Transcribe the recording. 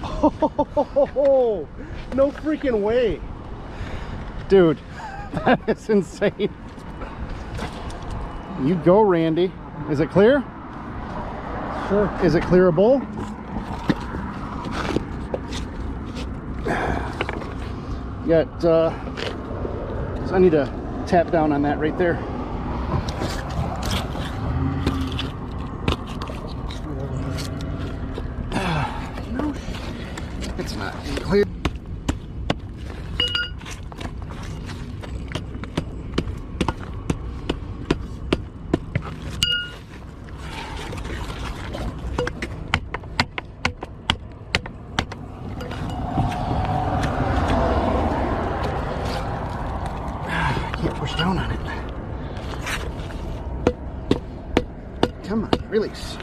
Oh, no freaking way. Dude, that is insane. You go, Randy. Is it clear? Sure. Is it clearable? Got, so I need to tap down on that right there. No, it's not clear. Push down on it. Come on, release.